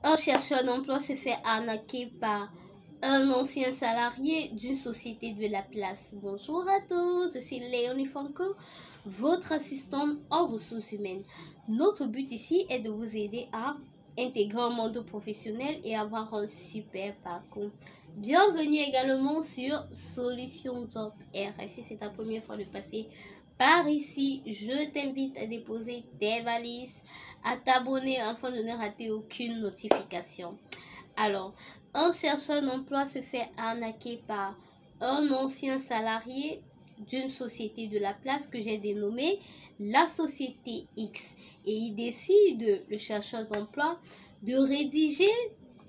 Un chercheur d'emploi se fait arnaquer par un ancien salarié d'une société de la place. Bonjour à tous, je suis Léonie Franco, votre assistante en ressources humaines. Notre but ici est de vous aider à intégrer un monde professionnel et avoir un super parcours. Bienvenue également sur Solution Job R. Si c'est ta première fois de passer par ici, je t'invite à déposer tes valises, à t'abonner afin de ne rater aucune notification. Alors, un chercheur d'emploi se fait arnaquer par un ancien salarié d'une société de la place que j'ai dénommée la société X. Et il décide, le chercheur d'emploi, de rédiger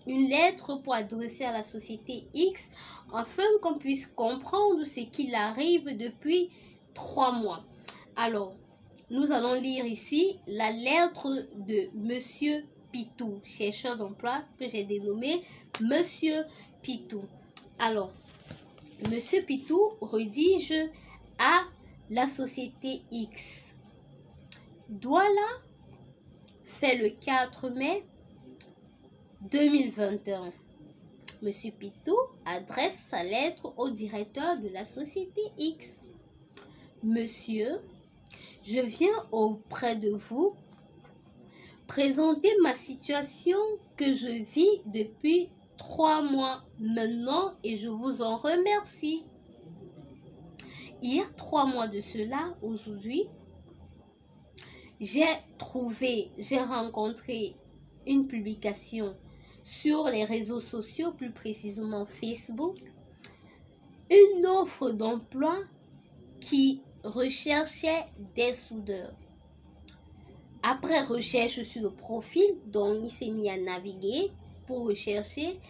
une lettre pour adresser à la société X afin qu'on puisse comprendre ce qu'il arrive depuis 3 mois. Alors, nous allons lire ici la lettre de Monsieur Pitou, chercheur d'emploi que j'ai dénommé Monsieur Pitou. Alors, Monsieur Pitou rédige à la société X. Douala, fait le 4 mai 2021. Monsieur Pitou adresse sa lettre au directeur de la société X. Monsieur, je viens auprès de vous présenter ma situation que je vis depuis 3 mois maintenant et je vous en remercie. Il y a 3 mois de cela, aujourd'hui, j'ai rencontré une publication sur les réseaux sociaux, plus précisément Facebook, une offre d'emploi qui recherchait des soudeurs. Après recherche sur le profil, donc il s'est mis à naviguer pour rechercher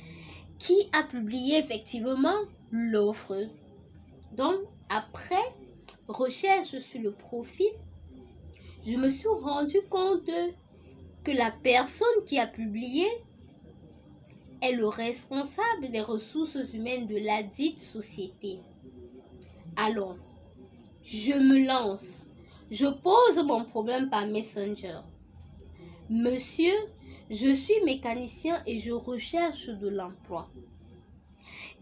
qui a publié effectivement l'offre. Donc après recherche sur le profil, je me suis rendu compte que la personne qui a publié est le responsable des ressources humaines de la dite société. Alors, je me lance. Je pose mon problème par Messenger. Monsieur, je suis mécanicien et je recherche de l'emploi.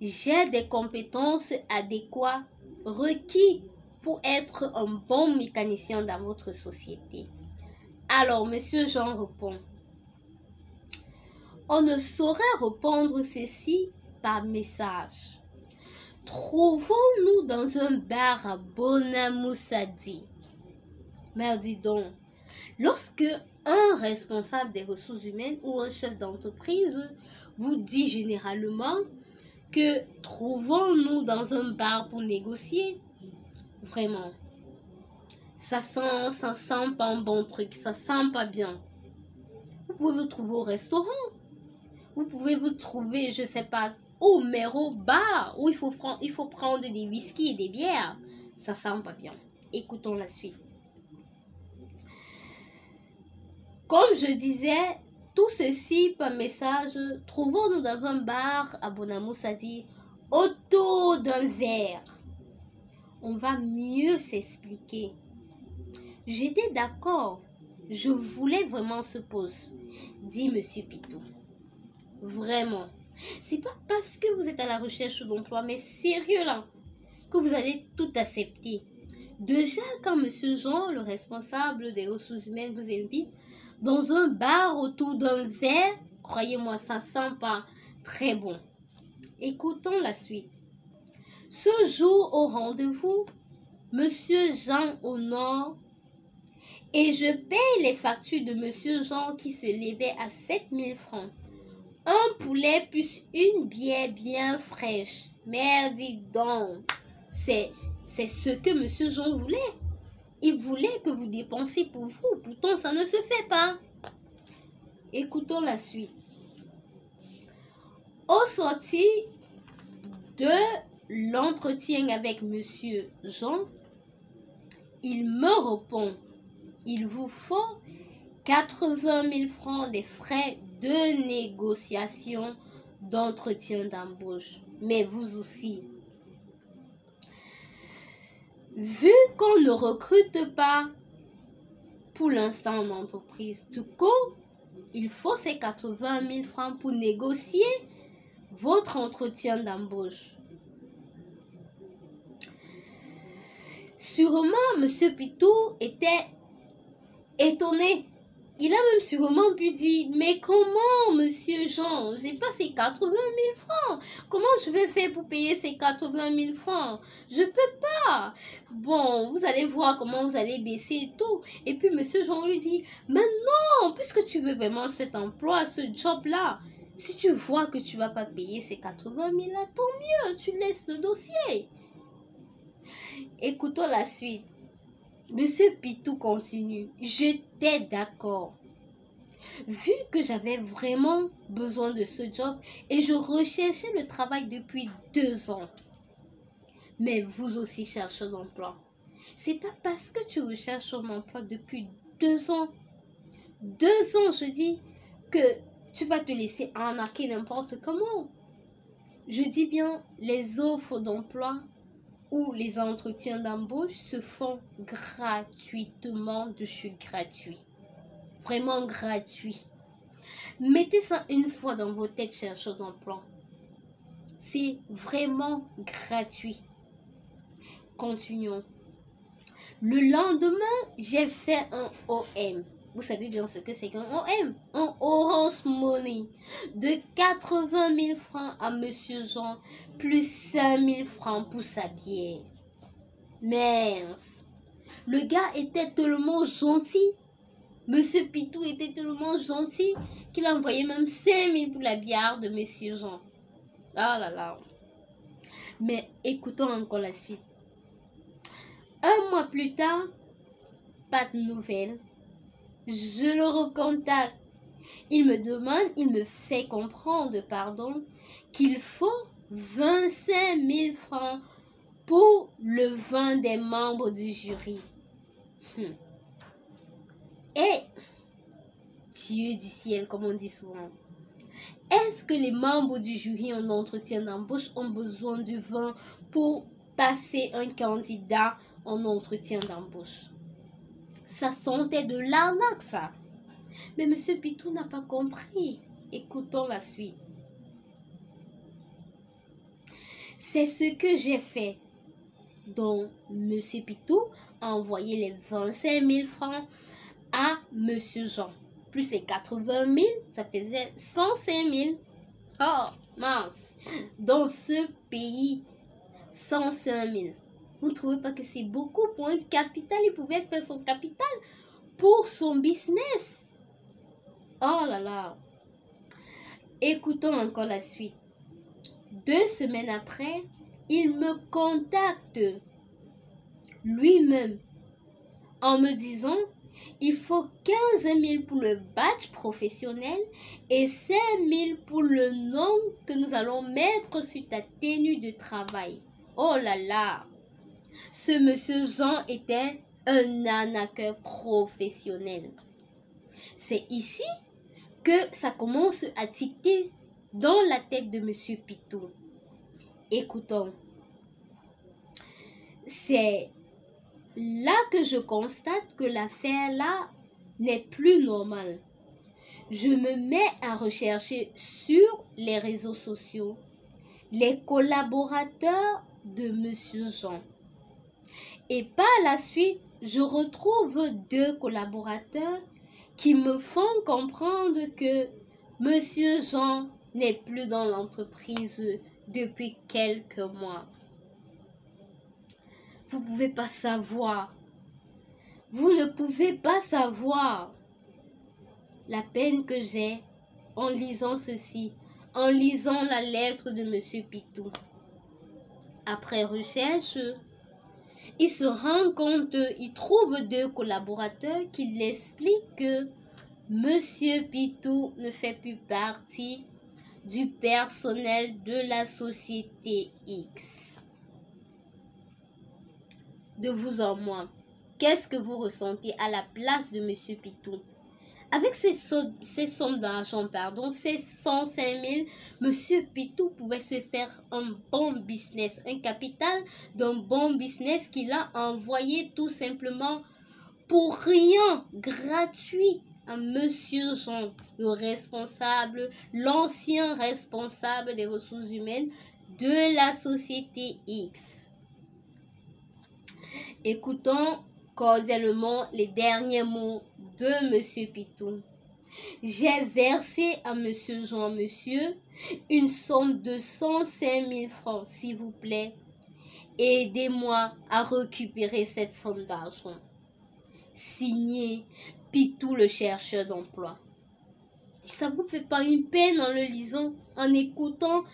J'ai des compétences adéquates requises pour être un bon mécanicien dans votre société. Alors, Monsieur Jean répond. On ne saurait répondre ceci par message. Trouvons-nous dans un bar à Bonamoussadi. Mais dis donc, lorsque un responsable des ressources humaines ou un chef d'entreprise vous dit généralement que trouvons-nous dans un bar pour négocier, vraiment, ça sent pas un bon truc, ça sent pas bien. Vous pouvez vous trouver au restaurant, vous pouvez vous trouver, je sais pas, au méro bar où il faut prendre des whisky et des bières, ça sent pas bien. Écoutons la suite. Comme je disais, tout ceci par message, trouvons-nous dans un bar à Bonamoussadi autour d'un verre. On va mieux s'expliquer. J'étais d'accord. Je voulais vraiment ce poste, dit Monsieur Pitou. Vraiment. C'est pas parce que vous êtes à la recherche d'emploi, mais sérieux là, que vous allez tout accepter. Déjà, quand Monsieur Jean, le responsable des ressources humaines, vous invite dans un bar autour d'un verre, croyez-moi, ça sent pas très bon. Écoutons la suite. Ce jour au rendez-vous, Monsieur Jean honore et je paye les factures de Monsieur Jean qui se levait à 7000 francs. Un poulet plus une bière bien fraîche. Merde, dis donc. C'est ce que Monsieur Jean voulait. Il voulait que vous dépensiez pour vous. Pourtant, ça ne se fait pas. Écoutons la suite. Au sorti de l'entretien avec Monsieur Jean, il me répond, il vous faut 80 000 francs des frais de négociation d'entretien d'embauche. Mais vous aussi. Vu qu'on ne recrute pas pour l'instant en entreprise, du coup, il faut ces 80 000 francs pour négocier votre entretien d'embauche. Sûrement, M. Pitou était étonné. Il a même sûrement pu dire, mais comment, monsieur Jean, j'ai pas ces 80 000 francs. Comment je vais faire pour payer ces 80 000 francs? Je peux pas. Bon, vous allez voir comment vous allez baisser et tout. Et puis, monsieur Jean lui dit, mais non, puisque tu veux vraiment cet emploi, ce job-là, si tu vois que tu vas pas payer ces 80 000 là, tant mieux, tu laisses le dossier. Écoutons la suite. Monsieur Pitou continue. J'étais d'accord. Vu que j'avais vraiment besoin de ce job et je recherchais le travail depuis 2 ans. Mais vous aussi cherchez d'emploi. C'est pas parce que tu recherches un emploi depuis 2 ans. 2 ans, je dis, que tu vas te laisser arnaquer n'importe comment. Je dis bien, les offres d'emploi où les entretiens d'embauche se font gratuitement de chez gratuit. Vraiment gratuit. Mettez ça une fois dans vos têtes, chercheurs d'emploi. C'est vraiment gratuit. Continuons. Le lendemain, j'ai fait un OM. Vous savez bien ce que c'est qu'un OM. Un Orange Money de 80 000 francs à Monsieur Jean, plus 5 000 francs pour sa bière. Mince. Le gars était tellement gentil. Monsieur Pitou était tellement gentil qu'il a envoyé même 5 000 pour la bière de Monsieur Jean. Ah là là. Mais écoutons encore la suite. 1 mois plus tard, pas de nouvelles. Je le recontacte. Il me fait comprendre, qu'il faut 25 000 francs pour le vin des membres du jury. Et, Dieu du ciel, comme on dit souvent, est-ce que les membres du jury en entretien d'embauche ont besoin du vin pour passer un candidat en entretien d'embauche? Ça sentait de l'arnaque, ça. Mais M. Pitou n'a pas compris. Écoutons la suite. C'est ce que j'ai fait. Donc, M. Pitou a envoyé les 25 000 francs à M. Jean. Plus les 80 000, ça faisait 105 000. Oh, mince. Dans ce pays, 105 000. Vous ne trouvez pas que c'est beaucoup pour un capital? Il pouvait faire son capital pour son business. Oh là là. Écoutons encore la suite. 2 semaines après, il me contacte lui-même en me disant il faut 15 000 pour le badge professionnel et 5 000 pour le nom que nous allons mettre sur ta tenue de travail. Oh là là. Ce monsieur Jean était un arnaqueur professionnel. C'est ici que ça commence à tiquer dans la tête de monsieur Pitou. Écoutons. C'est là que je constate que l'affaire là n'est plus normale. Je me mets à rechercher sur les réseaux sociaux les collaborateurs de monsieur Jean. Et par la suite, je retrouve 2 collaborateurs qui me font comprendre que monsieur Jean n'est plus dans l'entreprise depuis quelques mois. Vous ne pouvez pas savoir. Vous ne pouvez pas savoir la peine que j'ai en lisant ceci, en lisant la lettre de monsieur Pitou. Après recherche, il se rend compte, il trouve 2 collaborateurs qui l'expliquent que monsieur Pitou ne fait plus partie du personnel de la société X. De vous en moi, qu'est-ce que vous ressentez à la place de monsieur Pitou? Avec ces sommes d'argent, ces 105 000, monsieur Pitou pouvait se faire un bon business, un capital d'un bon business qu'il a envoyé tout simplement pour rien, gratuit, à Monsieur Jean, le responsable, l'ancien responsable des ressources humaines de la société X. Écoutons cordialement les derniers mots de Monsieur Pitou. J'ai versé à Monsieur Jean, monsieur, une somme de 105 000 francs, s'il vous plaît. Aidez-moi à récupérer cette somme d'argent. Signé Pitou, le chercheur d'emploi. Ça vous fait pas une peine en le lisant, en écoutant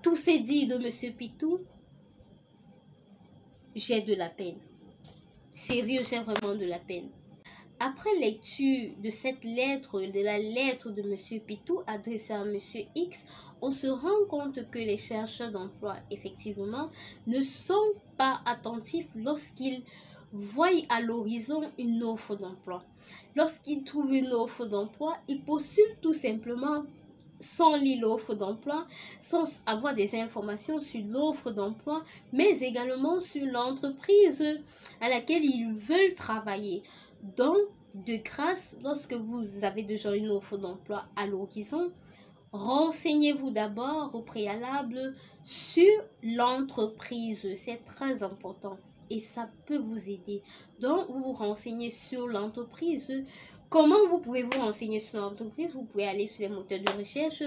tous ces dits de Monsieur Pitou? J'ai de la peine. Sérieux, j'ai vraiment de la peine. Après lecture de cette lettre, de la lettre de M. Pitou adressée à M. X, on se rend compte que les chercheurs d'emploi, effectivement, ne sont pas attentifs lorsqu'ils voient à l'horizon une offre d'emploi. Lorsqu'ils trouvent une offre d'emploi, ils postulent tout simplement sans lire l'offre d'emploi, sans avoir des informations sur l'offre d'emploi, mais également sur l'entreprise à laquelle ils veulent travailler. Donc, de grâce, lorsque vous avez déjà une offre d'emploi à l'horizon, renseignez-vous d'abord au préalable sur l'entreprise. C'est très important et ça peut vous aider. Donc, vous vous renseignez sur l'entreprise. Comment vous pouvez vous renseigner sur l'entreprise? Vous pouvez aller sur les moteurs de recherche,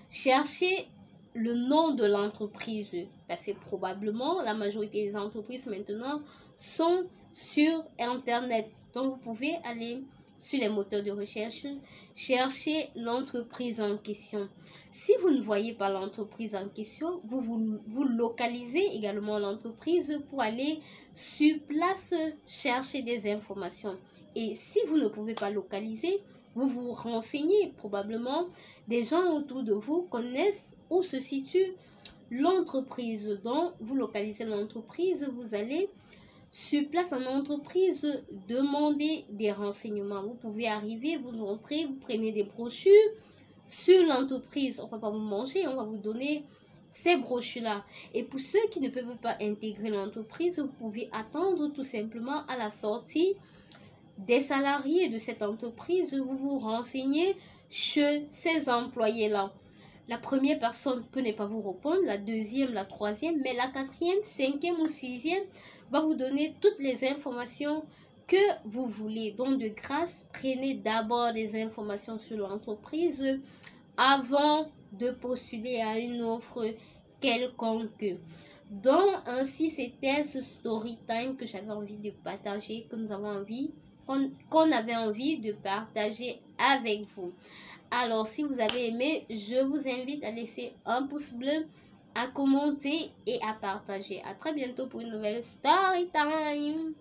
chercher le nom de l'entreprise, parce que probablement la majorité des entreprises maintenant sont sur Internet. Donc, vous pouvez aller sur les moteurs de recherche, chercher l'entreprise en question. Si vous ne voyez pas l'entreprise en question, vous localisez également l'entreprise pour aller sur place chercher des informations. Et si vous ne pouvez pas localiser, vous vous renseignez. Probablement, des gens autour de vous connaissent où se situe l'entreprise. Donc, vous localisez l'entreprise, vous allez sur place en entreprise, demander des renseignements. Vous pouvez arriver, vous entrez, vous prenez des brochures sur l'entreprise. On ne va pas vous manger, on va vous donner ces brochures-là. Et pour ceux qui ne peuvent pas intégrer l'entreprise, vous pouvez attendre tout simplement à la sortie des salariés de cette entreprise. Vous vous renseignez chez ces employés-là. La première personne peut ne pas vous répondre, la deuxième, la troisième, mais la quatrième, cinquième ou sixième va vous donner toutes les informations que vous voulez. Donc, de grâce, prenez d'abord des informations sur l'entreprise avant de postuler à une offre quelconque. Donc, ainsi, c'était ce story time que j'avais envie de partager, que nous avons envie, qu'on avait envie de partager avec vous. Alors, si vous avez aimé, je vous invite à laisser un pouce bleu, à commenter et à partager. À très bientôt pour une nouvelle story time.